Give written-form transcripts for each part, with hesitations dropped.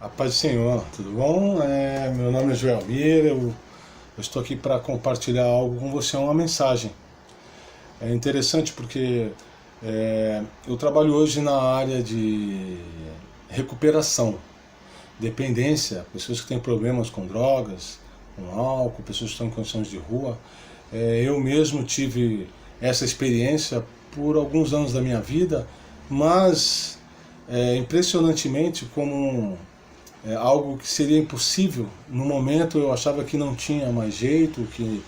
A paz do Senhor, tudo bom? Meu nome é Joelmir, eu estou aqui para compartilhar algo com você, uma mensagem. É interessante porque eu trabalho hoje na área de recuperação, dependência, pessoas que têm problemas com drogas, com álcool, pessoas que estão em condições de rua. Eu mesmo tive essa experiência por alguns anos da minha vida, mas impressionantemente como algo que seria impossível. No momento eu achava que não tinha mais jeito, que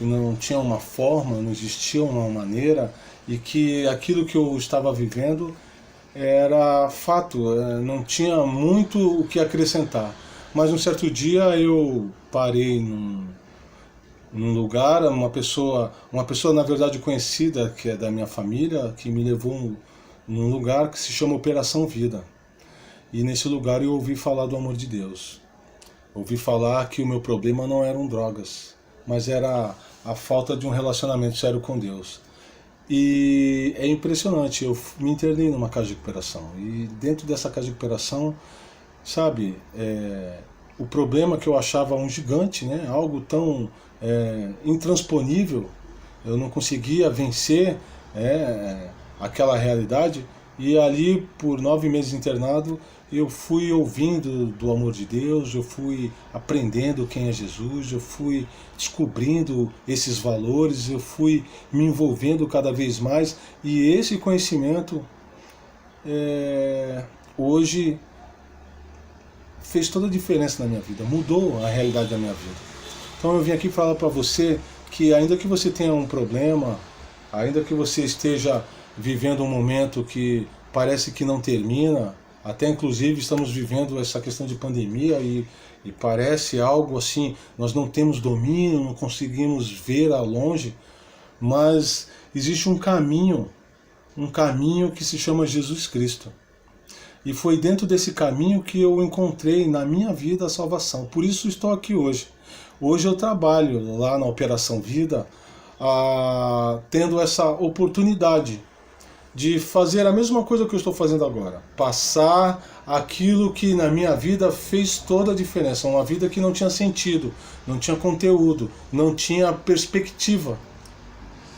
não tinha uma forma, não existia uma maneira, e que aquilo que eu estava vivendo era fato, não tinha muito o que acrescentar. Mas um certo dia eu parei num lugar, uma pessoa na verdade conhecida, que é da minha família, que me levou num lugar que se chama Operação Vida. E nesse lugar eu ouvi falar do amor de Deus. Ouvi falar que o meu problema não eram drogas, mas era a falta de um relacionamento sério com Deus. E é impressionante, eu me internei numa casa de recuperação. E dentro dessa casa de recuperação, sabe, o problema que eu achava um gigante, né, algo tão intransponível, eu não conseguia vencer aquela realidade. E ali, por 9 meses internado, eu fui ouvindo do amor de Deus, eu fui aprendendo quem é Jesus, eu fui descobrindo esses valores, eu fui me envolvendo cada vez mais. E esse conhecimento hoje fez toda a diferença na minha vida, mudou a realidade da minha vida. Então eu vim aqui falar para você que ainda que você tenha um problema, ainda que você esteja vivendo um momento que parece que não termina, até inclusive estamos vivendo essa questão de pandemia e parece algo assim, nós não temos domínio, não conseguimos ver a longe, mas existe um caminho que se chama Jesus Cristo. E foi dentro desse caminho que eu encontrei na minha vida a salvação. Por isso estou aqui hoje. Hoje eu trabalho lá na Operação Vida, tendo essa oportunidade de fazer a mesma coisa que eu estou fazendo agora. Passar aquilo que na minha vida fez toda a diferença. Uma vida que não tinha sentido, não tinha conteúdo, não tinha perspectiva,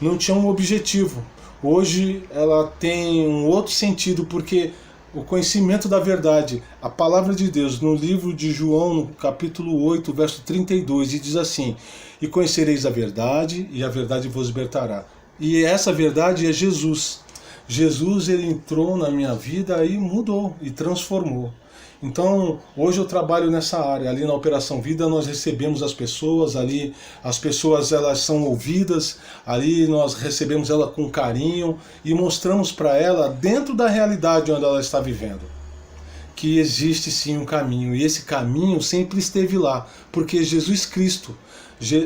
não tinha um objetivo. Hoje ela tem um outro sentido, porque o conhecimento da verdade, a palavra de Deus, no livro de João, no capítulo 8, verso 32, e diz assim: e conhecereis a verdade, e a verdade vos libertará. E essa verdade é Jesus. Jesus, ele entrou na minha vida e mudou, e transformou. Então, hoje eu trabalho nessa área. Ali na Operação Vida nós recebemos as pessoas, ali as pessoas elas são ouvidas, ali nós recebemos ela com carinho e mostramos para ela, dentro da realidade onde ela está vivendo, que existe sim um caminho, e esse caminho sempre esteve lá, porque Jesus Cristo,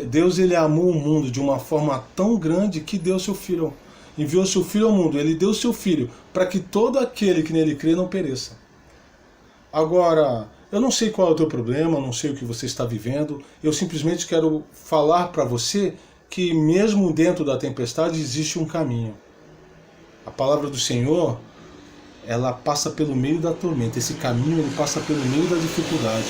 Deus, ele amou o mundo de uma forma tão grande que deu seu Filho, enviou seu Filho ao mundo, ele deu seu Filho para que todo aquele que nele crê não pereça. Agora, eu não sei qual é o teu problema, não sei o que você está vivendo, eu simplesmente quero falar para você que mesmo dentro da tempestade existe um caminho. A palavra do Senhor, ela passa pelo meio da tormenta, esse caminho ele passa pelo meio da dificuldade,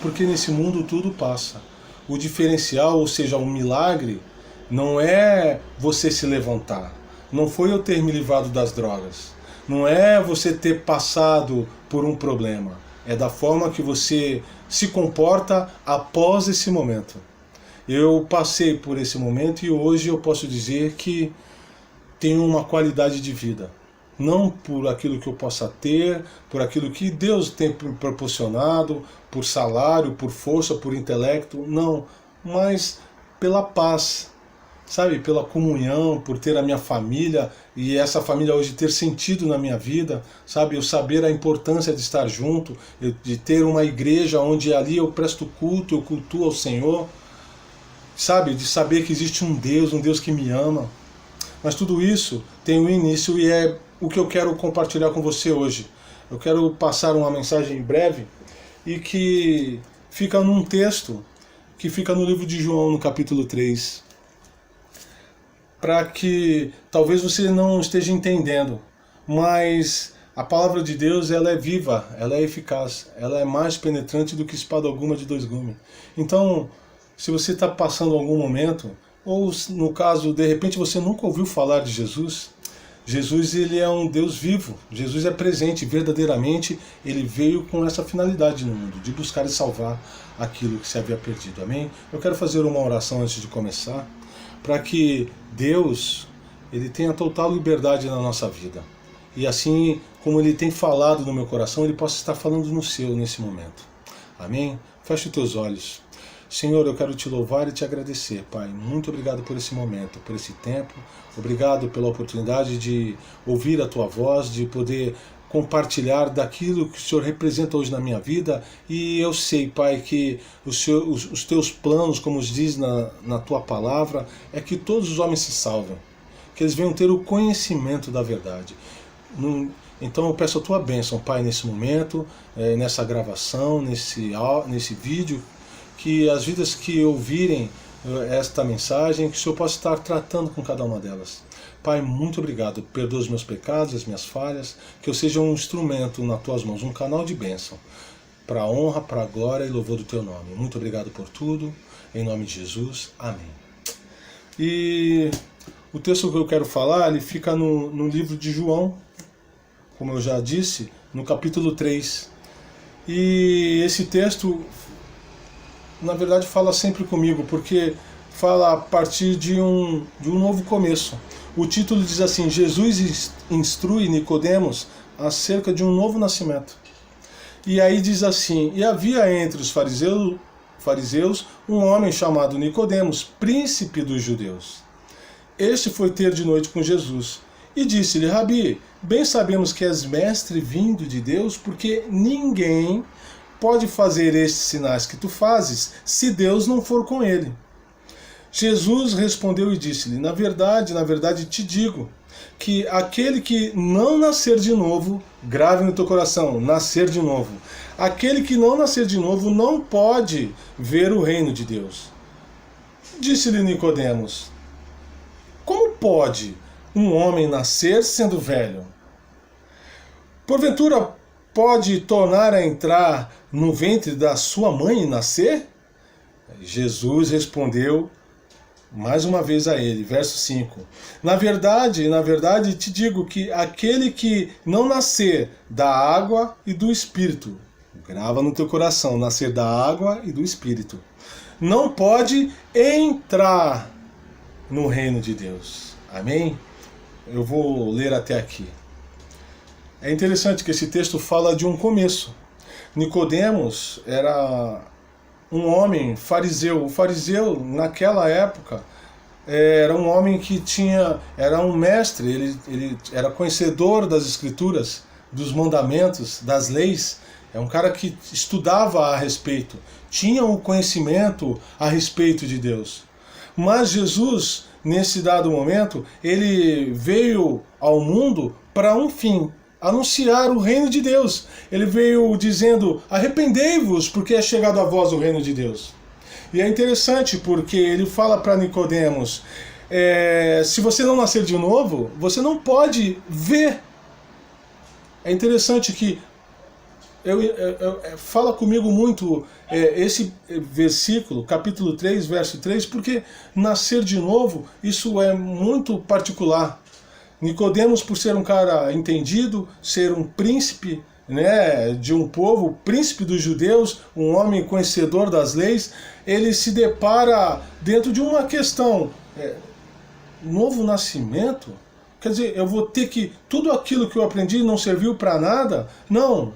porque nesse mundo tudo passa. O diferencial, ou seja, o milagre, não é você se levantar, não foi eu ter me livrado das drogas, não é você ter passado por um problema, é da forma que você se comporta após esse momento. Eu passei por esse momento e hoje eu posso dizer que tenho uma qualidade de vida. Não por aquilo que eu possa ter, por aquilo que Deus tem proporcionado, por salário, por força, por intelecto, não, mas pela paz, sabe, pela comunhão, por ter a minha família e essa família hoje ter sentido na minha vida, sabe, eu saber a importância de estar junto, de ter uma igreja onde ali eu presto culto, eu cultuo ao Senhor, sabe, de saber que existe um Deus que me ama. Mas tudo isso tem um início e é o que eu quero compartilhar com você hoje. Eu quero passar uma mensagem breve e que fica num texto que fica no livro de João, no capítulo 3. Para que talvez você não esteja entendendo, mas A palavra de Deus, ela é viva, ela é eficaz, ela é mais penetrante do que espada alguma de dois gumes. Então, se você está passando algum momento, ou no caso, de repente você nunca ouviu falar de Jesus, Jesus, ele é um Deus vivo, Jesus é presente, verdadeiramente ele veio com essa finalidade no mundo, de buscar e salvar aquilo que se havia perdido, amém? Eu quero fazer uma oração antes de começar, para que Deus, ele tenha total liberdade na nossa vida, e assim como ele tem falado no meu coração, ele possa estar falando no seu nesse momento, amém? Feche os teus olhos. Senhor, eu quero te louvar e te agradecer, Pai. Muito obrigado por esse momento, por esse tempo. Obrigado pela oportunidade de ouvir a Tua voz, de poder compartilhar daquilo que o Senhor representa hoje na minha vida. E eu sei, Pai, que os Teus planos, como diz na Tua palavra, é que todos os homens se salvem, que eles venham ter o conhecimento da verdade. Então eu peço a Tua bênção, Pai, nesse momento, nessa gravação, nesse vídeo, que as vidas que ouvirem esta mensagem, que o Senhor possa estar tratando com cada uma delas. Pai, muito obrigado. Perdoa os meus pecados, as minhas falhas, que eu seja um instrumento nas Tuas mãos, um canal de bênção, para a honra, para a glória e louvor do Teu nome. Muito obrigado por tudo, em nome de Jesus. Amém. E o texto que eu quero falar, ele fica no livro de João, como eu já disse, no capítulo 3. E esse texto, na verdade, fala sempre comigo, porque fala a partir de um novo começo. O título diz assim: Jesus instrui Nicodemos acerca de um novo nascimento. E aí diz assim: e havia entre os fariseus um homem chamado Nicodemos, príncipe dos judeus. Este foi ter de noite com Jesus, e disse-lhe: Rabi, bem sabemos que és mestre vindo de Deus, porque ninguém pode fazer estes sinais que tu fazes, se Deus não for com ele. Jesus respondeu e disse-lhe: na verdade te digo, que aquele que não nascer de novo, grave no teu coração, nascer de novo. Aquele que não nascer de novo não pode ver o reino de Deus. Disse-lhe Nicodemos: como pode um homem nascer sendo velho? Porventura pode tornar a entrar no ventre da sua mãe e nascer? Jesus respondeu mais uma vez a ele, verso 5. Na verdade te digo que aquele que não nascer da água e do Espírito, grava no teu coração, nascer da água e do Espírito, não pode entrar no reino de Deus. Amém? Eu vou ler até aqui. É interessante que esse texto fala de um começo. Nicodemos era um homem fariseu. O fariseu, naquela época, era um homem que era um mestre, ele era conhecedor das escrituras, dos mandamentos, das leis. É um cara que estudava a respeito, tinha um conhecimento a respeito de Deus. Mas Jesus, nesse dado momento, ele veio ao mundo para um fim: anunciar o reino de Deus. Ele veio dizendo: arrependei-vos, porque é chegado a vós o reino de Deus. E é interessante porque ele fala para Nicodemos: se você não nascer de novo, você não pode ver. É interessante que fala comigo muito esse versículo, capítulo 3, verso 3, porque nascer de novo, isso é muito particular. Nicodemos, por ser um cara entendido, ser um príncipe, né, de um povo, príncipe dos judeus, um homem conhecedor das leis, ele se depara dentro de uma questão: novo nascimento? Quer dizer, eu vou ter que... tudo aquilo que eu aprendi não serviu para nada? Não.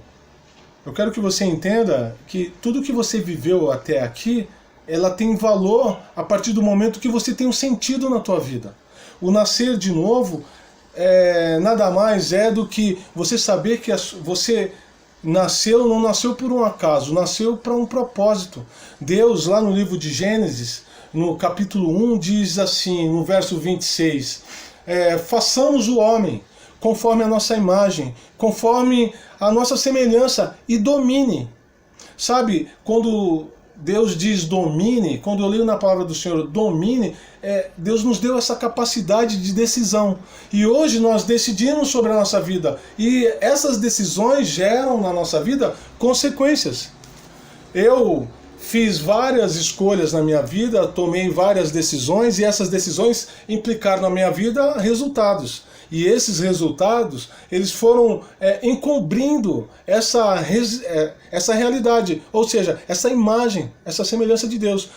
Eu quero que você entenda que tudo que você viveu até aqui, ela tem valor a partir do momento que você tem um sentido na tua vida. O nascer de novo nada mais é do que você saber que você não nasceu por um acaso, nasceu para um propósito. Deus, lá no livro de Gênesis, no capítulo 1, diz assim, no verso 26, façamos o homem conforme a nossa imagem, conforme a nossa semelhança, e domine. Sabe, quando Deus diz domine, quando eu leio na palavra do Senhor domine, Deus nos deu essa capacidade de decisão. E hoje nós decidimos sobre a nossa vida. E essas decisões geram na nossa vida consequências. Eu fiz várias escolhas na minha vida, tomei várias decisões, e essas decisões implicaram na minha vida resultados. E esses resultados, eles foram encobrindo essa realidade, ou seja, essa imagem, essa semelhança de Deus.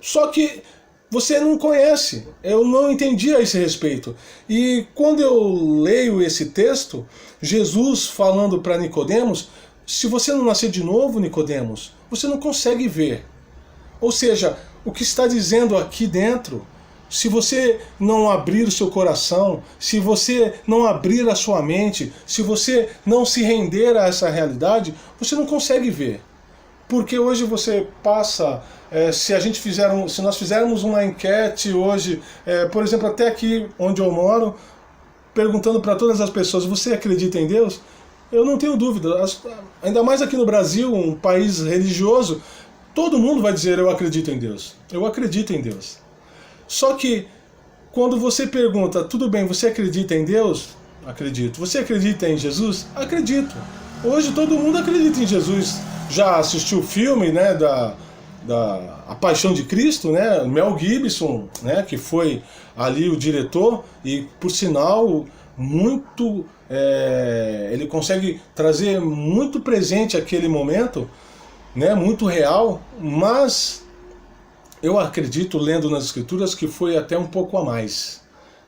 Só que você não conhece, eu não entendi a esse respeito. E quando eu leio esse texto, Jesus falando para Nicodemos, se você não nascer de novo, Nicodemos, você não consegue ver. Ou seja, o que está dizendo aqui dentro, se você não abrir o seu coração, se você não abrir a sua mente, se você não se render a essa realidade, você não consegue ver. Porque hoje você passa, se nós fizermos uma enquete hoje, por exemplo, até aqui onde eu moro, perguntando para todas as pessoas, você acredita em Deus? Eu não tenho dúvida, ainda mais aqui no Brasil, um país religioso, todo mundo vai dizer eu acredito em Deus, eu acredito em Deus. Só que quando você pergunta, tudo bem, você acredita em Deus? Acredito. Você acredita em Jesus? Acredito. Hoje todo mundo acredita em Jesus. Já assistiu o filme, né, A Paixão de Cristo, né, Mel Gibson, né, que foi ali o diretor, e por sinal muito ele consegue trazer muito presente aquele momento, né, muito real, mas eu acredito, lendo nas Escrituras, que foi até um pouco a mais,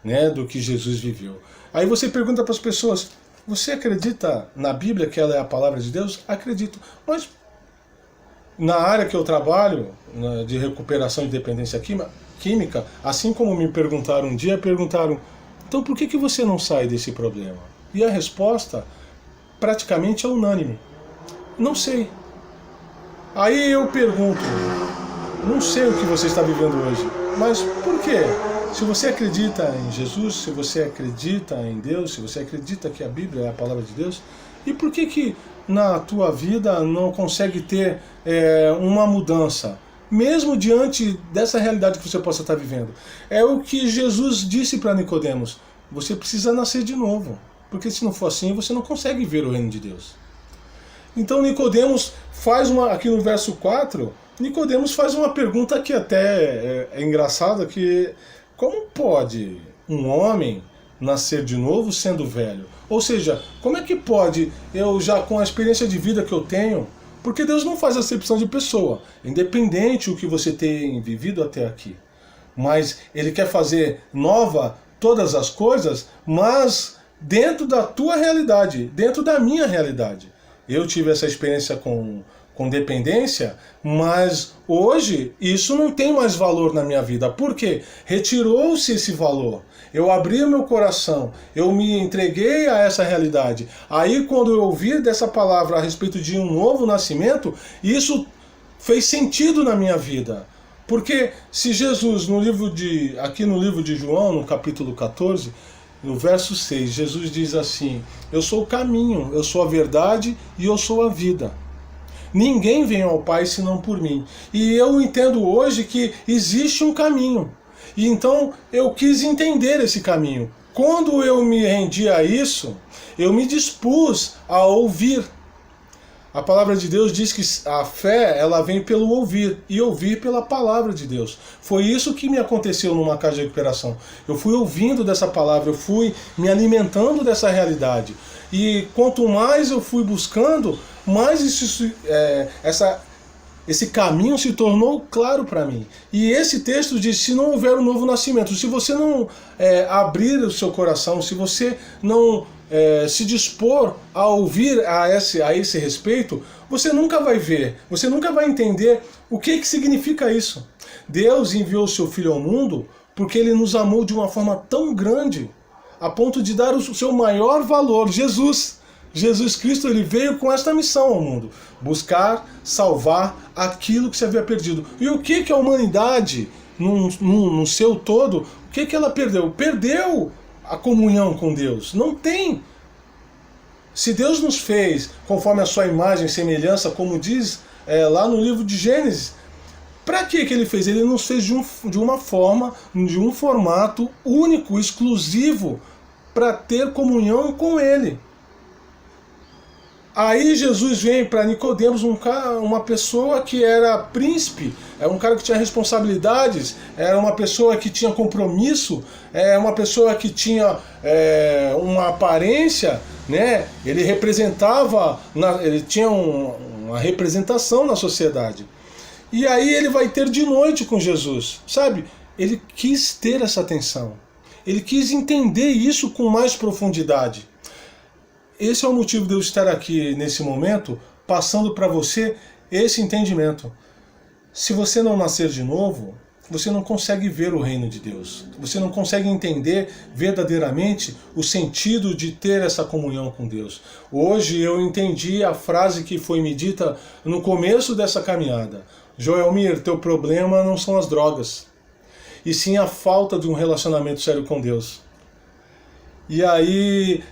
né, do que Jesus viveu. Aí você pergunta para as pessoas, você acredita na Bíblia que ela é a palavra de Deus? Acredito. Mas na área que eu trabalho, de recuperação de dependência química, assim como me perguntaram um dia, perguntaram, então por que você não sai desse problema? E a resposta praticamente é unânime. Não sei. Aí eu pergunto, não sei o que você está vivendo hoje, mas por quê? Se você acredita em Jesus, se você acredita em Deus, se você acredita que a Bíblia é a palavra de Deus, e por que na tua vida não consegue ter uma mudança, mesmo diante dessa realidade que você possa estar vivendo? É o que Jesus disse para Nicodemos, você precisa nascer de novo, porque se não for assim, você não consegue ver o reino de Deus. Então Nicodemos faz aqui no verso 4, Nicodemos faz uma pergunta que até é engraçada, que como pode um homem nascer de novo sendo velho? Ou seja, como é que pode eu já com a experiência de vida que eu tenho, porque Deus não faz acepção de pessoa, independente do que você tem vivido até aqui, mas Ele quer fazer nova todas as coisas, mas dentro da tua realidade, dentro da minha realidade. Eu tive essa experiência com dependência, mas hoje isso não tem mais valor na minha vida. Por quê? Retirou-se esse valor. Eu abri o meu coração, eu me entreguei a essa realidade. Aí quando eu ouvi dessa palavra a respeito de um novo nascimento, isso fez sentido na minha vida. Porque se Jesus, aqui no livro de João, no capítulo 14, no verso 6, Jesus diz assim, eu sou o caminho, eu sou a verdade e eu sou a vida. Ninguém vem ao Pai senão por mim. E eu entendo hoje que existe um caminho. E então eu quis entender esse caminho. Quando eu me rendi a isso, eu me dispus a ouvir. A palavra de Deus diz que a fé, ela vem pelo ouvir, e ouvir pela palavra de Deus. Foi isso que me aconteceu numa casa de recuperação. Eu fui ouvindo dessa palavra, eu fui me alimentando dessa realidade. E quanto mais eu fui buscando, mais esse caminho se tornou claro para mim. E esse texto diz, se não houver um novo nascimento, se você não abrir o seu coração, se você não se dispor a ouvir a esse respeito, você nunca vai ver, você nunca vai entender o que significa isso. Deus enviou o seu Filho ao mundo porque Ele nos amou de uma forma tão grande, a ponto de dar o seu maior valor, Jesus Cristo, Ele veio com esta missão ao mundo, buscar, salvar aquilo que se havia perdido. E o que a humanidade, no seu todo, o que ela perdeu? Perdeu a comunhão com Deus. Não tem. Se Deus nos fez conforme a sua imagem e semelhança, como diz lá no livro de Gênesis, Para que ele fez? Ele nos fez de uma forma, de um formato único, exclusivo, para ter comunhão com ele. Aí Jesus vem para Nicodemos, uma pessoa que era príncipe, era um cara que tinha responsabilidades, era uma pessoa que tinha compromisso, uma pessoa que tinha uma aparência, né? Ele representava, ele tinha uma representação na sociedade. E aí ele vai ter de noite com Jesus, sabe? Ele quis ter essa atenção, ele quis entender isso com mais profundidade. Esse é o motivo de eu estar aqui nesse momento, passando para você esse entendimento. Se você não nascer de novo, você não consegue ver o reino de Deus. Você não consegue entender verdadeiramente o sentido de ter essa comunhão com Deus. Hoje eu entendi a frase que foi me dita no começo dessa caminhada. Joelmir, teu problema não são as drogas, e sim a falta de um relacionamento sério com Deus. E aí,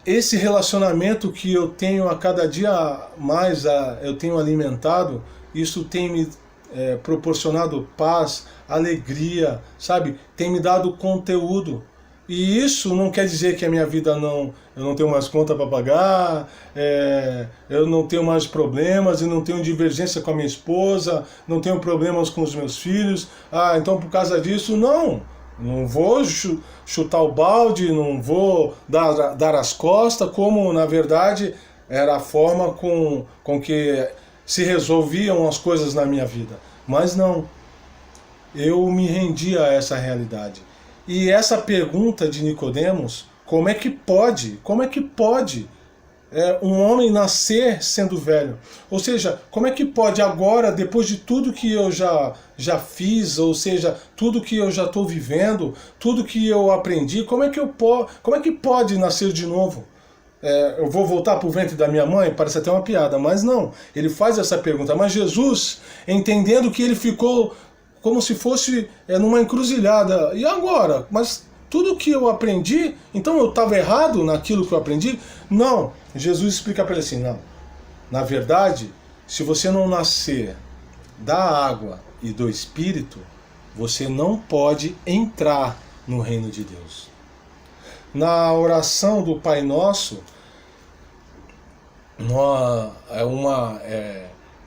esse relacionamento que eu tenho a cada dia mais, eu tenho alimentado, isso tem me proporcionado paz, alegria, sabe? Tem me dado conteúdo. E isso não quer dizer que a minha vida eu não tenho mais conta para pagar, eu não tenho mais problemas, eu não tenho divergência com a minha esposa, não tenho problemas com os meus filhos. Então por causa disso, não vou chutar o balde, não vou dar as costas, como na verdade era a forma com que se resolviam as coisas na minha vida. Mas não, eu me rendi a essa realidade. E essa pergunta de Nicodemos, como é que pode um homem nascer sendo velho? Ou seja, como é que pode agora, depois de tudo que eu já fiz, ou seja, tudo que eu já estou vivendo, tudo que eu aprendi, como é que pode nascer de novo? Eu vou voltar para o ventre da minha mãe? Parece até uma piada, mas não. Ele faz essa pergunta. Mas Jesus, entendendo que ele ficou como se fosse numa encruzilhada. E agora? Mas tudo que eu aprendi, então eu estava errado naquilo que eu aprendi? Não. Jesus explica para ele assim, não. Na verdade, se você não nascer da água e do Espírito, você não pode entrar no reino de Deus. Na oração do Pai Nosso,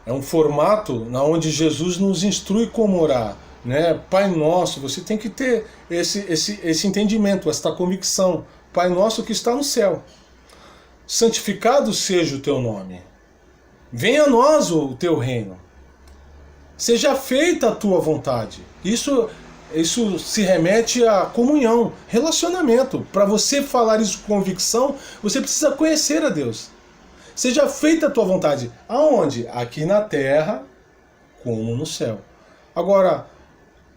é um formato onde Jesus nos instrui como orar, né? Pai Nosso, você tem que ter esse entendimento, esta convicção. Pai Nosso que está no céu, santificado seja o teu nome, venha a nós o teu reino, seja feita a tua vontade. Isso se remete à comunhão, relacionamento. Para você falar isso com convicção, você precisa conhecer a Deus. Seja feita a tua vontade. Aonde? Aqui na terra, como no céu. Agora,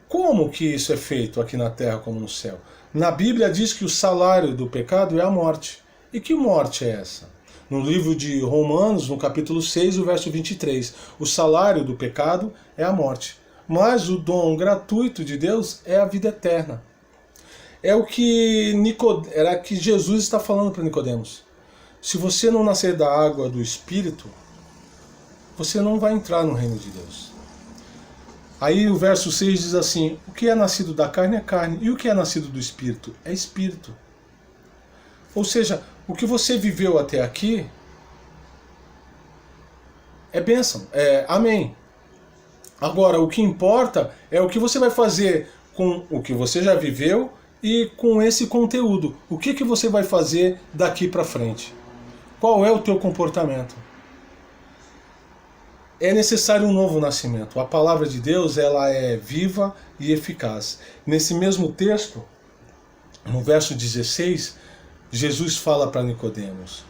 como que isso é feito aqui na terra como no céu? Na Bíblia diz que o salário do pecado é a morte. E que morte é essa? No livro de Romanos, no capítulo 6, o verso 23, o salário do pecado é a morte. Mas o dom gratuito de Deus é a vida eterna. É o que era que Jesus está falando para Nicodemos. Se você não nascer da água do Espírito, você não vai entrar no reino de Deus. Aí o verso 6 diz assim, o que é nascido da carne é carne, e o que é nascido do Espírito é Espírito. Ou seja, o que você viveu até aqui é bênção, é amém. Agora, o que importa é o que você vai fazer com o que você já viveu e com esse conteúdo. O que você vai fazer daqui para frente? Qual é o teu comportamento? É necessário um novo nascimento. A palavra de Deus, ela é viva e eficaz. Nesse mesmo texto, no verso 16, Jesus fala para Nicodemos,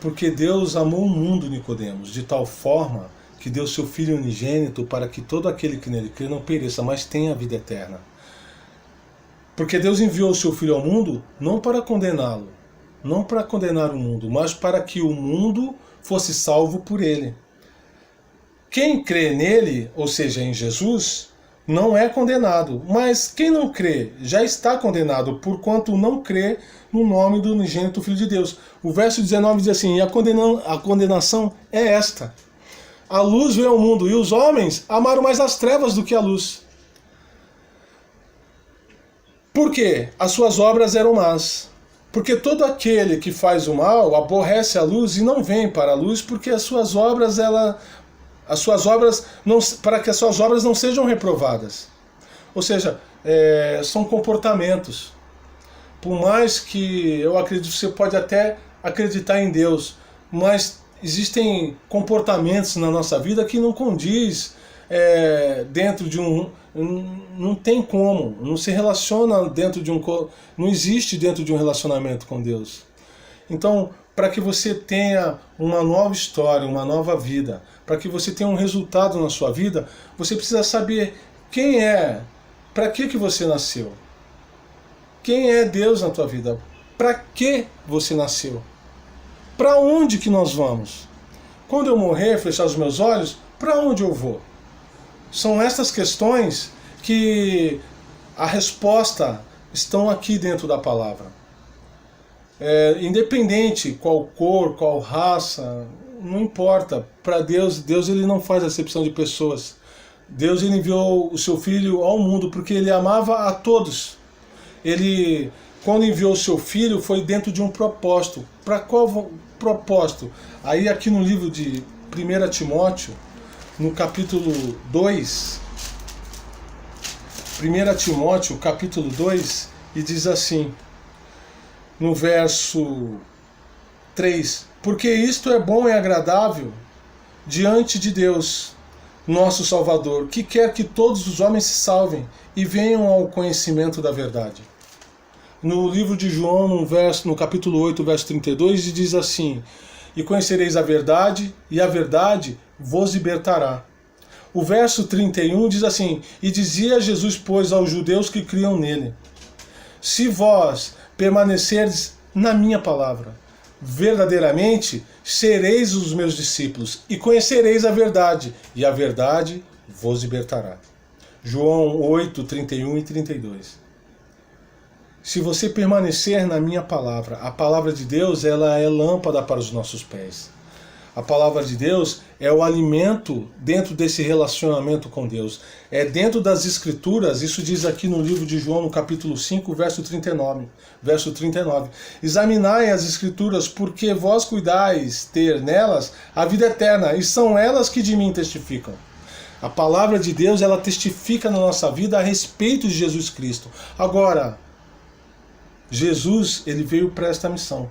porque Deus amou o mundo, Nicodemos, de tal forma que deu seu Filho unigênito para que todo aquele que nele crê não pereça, mas tenha a vida eterna. Porque Deus enviou o seu Filho ao mundo não para condená-lo, não para condenar o mundo, mas para que o mundo fosse salvo por ele. Quem crê nele, ou seja, em Jesus, não é condenado, mas quem não crê já está condenado, porquanto não crê no nome do unigênito Filho de Deus. O verso 19 diz assim, e a condenação é esta, a luz veio ao mundo e os homens amaram mais as trevas do que a luz. Por quê? As suas obras eram más. Porque todo aquele que faz o mal aborrece a luz e não vem para a luz, porque para que as suas obras não sejam reprovadas. Ou seja, são comportamentos. Por mais que eu acredito, você pode até acreditar em Deus, mas existem comportamentos na nossa vida que não condiz dentro de um... Não tem como, não se relaciona dentro de um... Não existe dentro de um relacionamento com Deus. Então, para que você tenha uma nova história, uma nova vida, para que você tenha um resultado na sua vida, você precisa saber quem é, para que você nasceu. Quem é Deus na tua vida? Para que você nasceu? Para onde que nós vamos? Quando eu morrer, fechar os meus olhos, para onde eu vou? São estas questões que a resposta estão aqui dentro da palavra. Independente qual cor, qual raça, não importa. Para Deus, ele não faz acepção de pessoas. Deus ele enviou o seu Filho ao mundo porque ele amava a todos. Ele, quando enviou o seu Filho, foi dentro de um propósito. Para qual propósito? Aí aqui no livro de 1 Timóteo, no capítulo 2, 1 Timóteo, capítulo 2, e diz assim, no verso 3, porque isto é bom e agradável diante de Deus, nosso Salvador, que quer que todos os homens se salvem e venham ao conhecimento da verdade. No livro de João, no capítulo 8, verso 32, diz assim, e conhecereis a verdade, e a verdade vos libertará. O verso 31 diz assim, e dizia Jesus, pois, aos judeus que criam nele, se vós permanecerdes na minha palavra, verdadeiramente sereis os meus discípulos, e conhecereis a verdade, e a verdade vos libertará. João 8, 31 e 32. Se você permanecer na minha palavra, a palavra de Deus ela é lâmpada para os nossos pés. A palavra de Deus é o alimento dentro desse relacionamento com Deus. É dentro das Escrituras, isso diz aqui no livro de João, no capítulo 5, verso 39. Examinai as Escrituras, porque vós cuidais ter nelas a vida eterna, e são elas que de mim testificam. A palavra de Deus, ela testifica na nossa vida a respeito de Jesus Cristo. Agora, Jesus, ele veio para esta missão.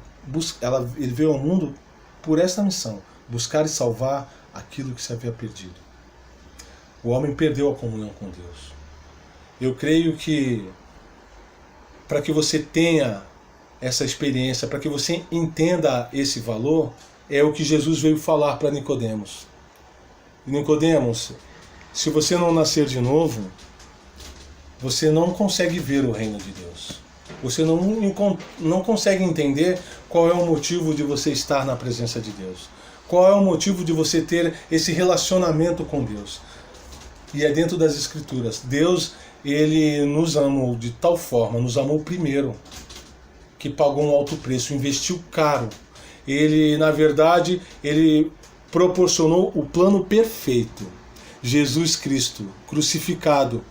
Ele veio ao mundo por esta missão. Buscar e salvar aquilo que se havia perdido. O homem perdeu a comunhão com Deus. Eu creio que para que você tenha essa experiência, para que você entenda esse valor, é o que Jesus veio falar para Nicodemos. Nicodemos, se você não nascer de novo, você não consegue ver o reino de Deus. Você não consegue entender qual é o motivo de você estar na presença de Deus. Qual é o motivo de você ter esse relacionamento com Deus? E é dentro das Escrituras. Deus, ele nos amou de tal forma, nos amou primeiro, que pagou um alto preço, investiu caro. Ele, na verdade, ele proporcionou o plano perfeito. Jesus Cristo, crucificado,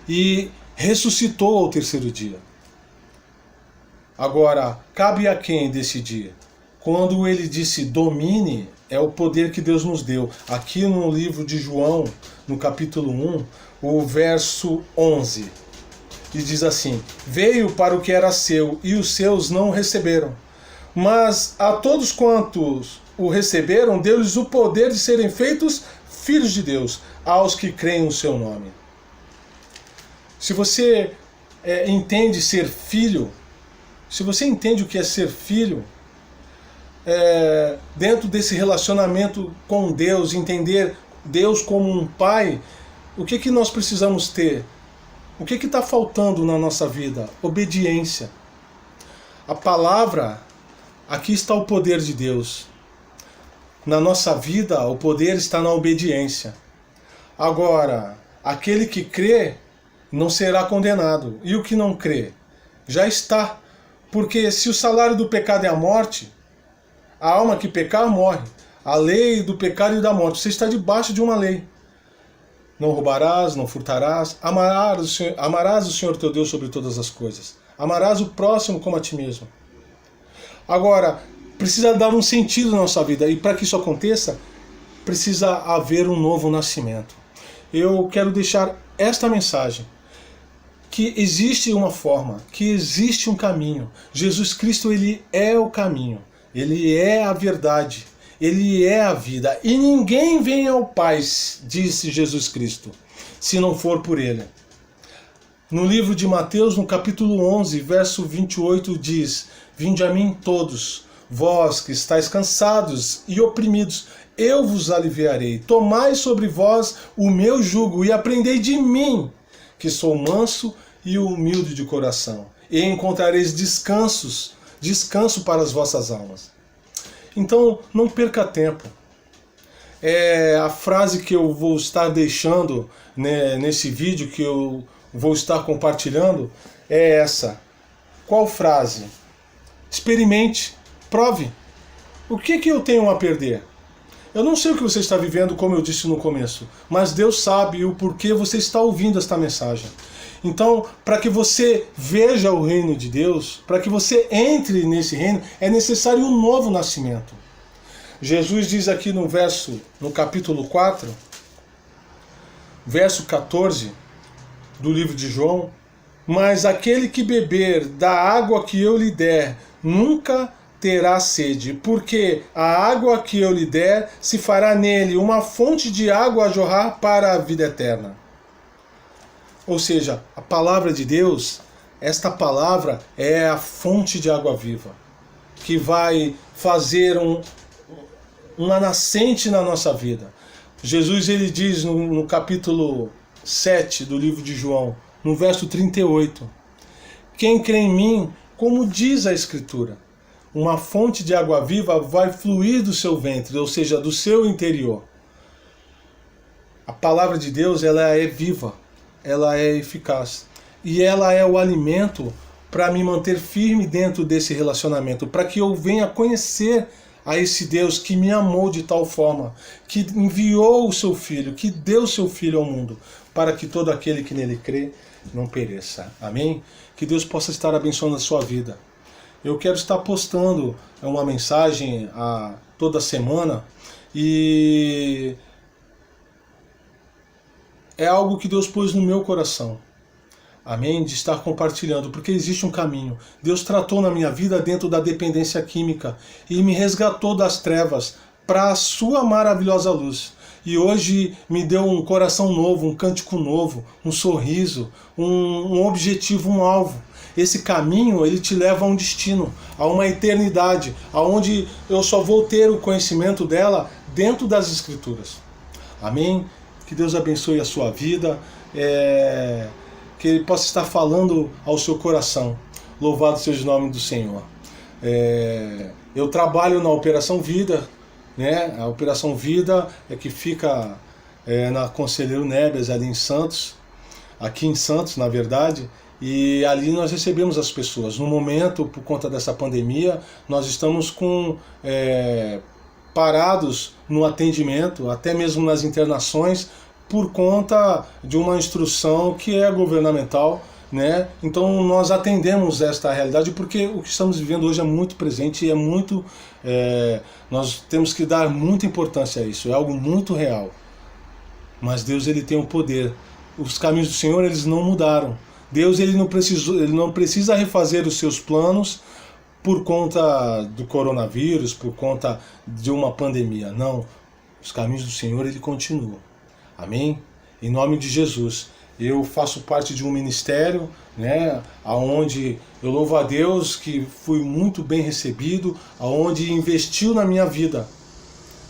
e ressuscitou ao terceiro dia. Agora, cabe a quem decidir? Quando ele disse domine, é o poder que Deus nos deu. Aqui no livro de João, no capítulo 1, o verso 11, e diz assim, veio para o que era seu, e os seus não o receberam. Mas a todos quantos o receberam, deu-lhes o poder de serem feitos filhos de Deus, aos que creem no seu nome. Se você entende ser filho, se você entende o que é ser filho, dentro desse relacionamento com Deus, entender Deus como um pai, o que nós precisamos ter? O que está faltando na nossa vida? Obediência. A palavra, aqui está o poder de Deus. Na nossa vida, o poder está na obediência. Agora, aquele que crê não será condenado. E o que não crê? Já está. Porque se o salário do pecado é a morte, a alma que pecar morre. a lei do pecado e da morte. Você está debaixo de uma lei. Não roubarás, não furtarás, amarás o Senhor teu Deus sobre todas as coisas. Amarás o próximo como a ti mesmo. Agora, precisa dar um sentido na nossa vida, e para que isso aconteça, precisa haver um novo nascimento. Eu quero deixar esta mensagem, que existe uma forma, que existe um caminho. Jesus Cristo, ele é o caminho, ele é a verdade, ele é a vida, e ninguém vem ao Pai, disse Jesus Cristo, se não for por ele. No livro de Mateus, no capítulo 11, verso 28, diz: Vinde a mim todos, vós que estáis cansados e oprimidos, eu vos aliviarei. Tomai sobre vós o meu jugo e aprendei de mim, que sou manso e humilde de coração, e encontrareis descanso para as vossas almas. Então, não perca tempo. A frase que eu vou estar deixando, né, nesse vídeo que eu vou estar compartilhando é essa. Qual frase? Experimente, prove. O que eu tenho a perder? Eu não sei o que você está vivendo, como eu disse no começo, mas Deus sabe o porquê você está ouvindo esta mensagem. Então, para que você veja o reino de Deus, para que você entre nesse reino, é necessário um novo nascimento. Jesus diz aqui no capítulo 4, verso 14 do livro de João: Mas aquele que beber da água que eu lhe der, nunca terá sede, porque a água que eu lhe der se fará nele uma fonte de água a jorrar para a vida eterna. Ou seja, a palavra de Deus, esta palavra é a fonte de água viva, que vai fazer uma nascente na nossa vida. Jesus, ele diz no capítulo 7 do livro de João, no verso 38, quem crê em mim, como diz a Escritura, uma fonte de água viva vai fluir do seu ventre, ou seja, do seu interior. A palavra de Deus, ela é viva, ela é eficaz, e ela é o alimento para me manter firme dentro desse relacionamento, para que eu venha conhecer a esse Deus que me amou de tal forma, que enviou o seu Filho, que deu o seu Filho ao mundo, para que todo aquele que nele crê não pereça. Amém? Que Deus possa estar abençoando a sua vida. Eu quero estar postando uma mensagem toda semana, e é algo que Deus pôs no meu coração. Amém? De estar compartilhando, porque existe um caminho. Deus tratou na minha vida dentro da dependência química e me resgatou das trevas para a sua maravilhosa luz. E hoje me deu um coração novo, um cântico novo, um sorriso, um objetivo, um alvo. Esse caminho, ele te leva a um destino, a uma eternidade, aonde eu só vou ter o conhecimento dela dentro das Escrituras. Amém? Que Deus abençoe a sua vida, que Ele possa estar falando ao seu coração. Louvado seja o nome do Senhor. Eu trabalho na Operação Vida, né? A Operação Vida é que fica na Conselheiro Neves, ali em Santos, aqui em Santos, na verdade, e ali nós recebemos as pessoas. No momento, por conta dessa pandemia, nós estamos parados no atendimento, até mesmo nas internações, por conta de uma instrução que é governamental, né? Então nós atendemos esta realidade porque o que estamos vivendo hoje é muito presente e nós temos que dar muita importância a isso, é algo muito real. Mas Deus, ele tem o poder. Os caminhos do Senhor, eles não mudaram. Deus, ele não precisa refazer os seus planos por conta do coronavírus, por conta de uma pandemia. Não, os caminhos do Senhor, ele continua. Amém? Em nome de Jesus. Eu faço parte de um ministério, né, onde eu louvo a Deus que fui muito bem recebido, onde investiu na minha vida,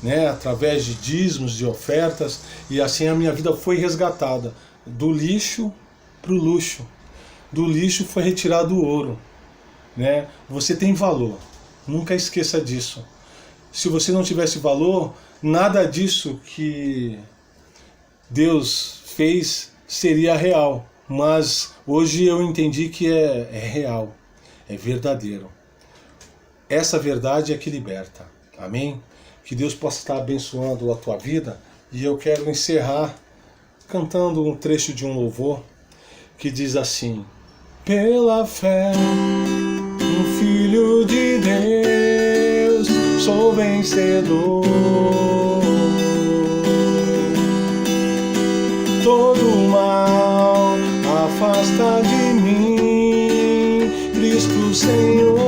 né, através de dízimos, de ofertas, e assim a minha vida foi resgatada. Do lixo para o luxo. Do lixo foi retirado o ouro. Né? Você tem valor. Nunca esqueça disso. Se você não tivesse valor, nada disso que Deus fez seria real. Mas hoje eu entendi que é real. É verdadeiro. Essa verdade é que liberta. Amém? que Deus possa estar abençoando a tua vida. E eu quero encerrar cantando um trecho de um louvor que diz assim: pela fé, um filho de Deus, sou vencedor. Todo mal afasta de mim, Cristo Senhor.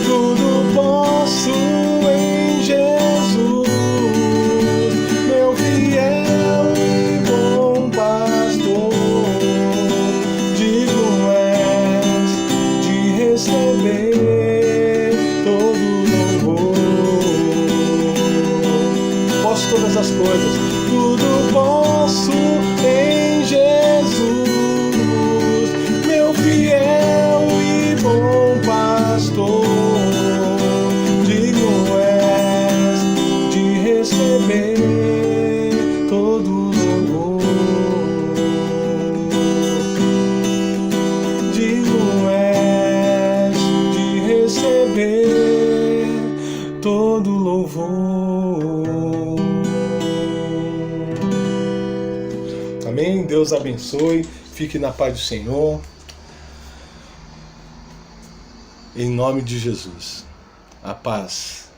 Tudo posso em Jesus, meu fiel e bom pastor. Digno és de receber todo louvor. Posso todas as coisas, tudo posso em Jesus, meu fiel e bom pastor. Digno és de receber todo louvor. Digno és de receber todo louvor. Amém? Deus abençoe. Fique na paz do Senhor. Em nome de Jesus. A paz.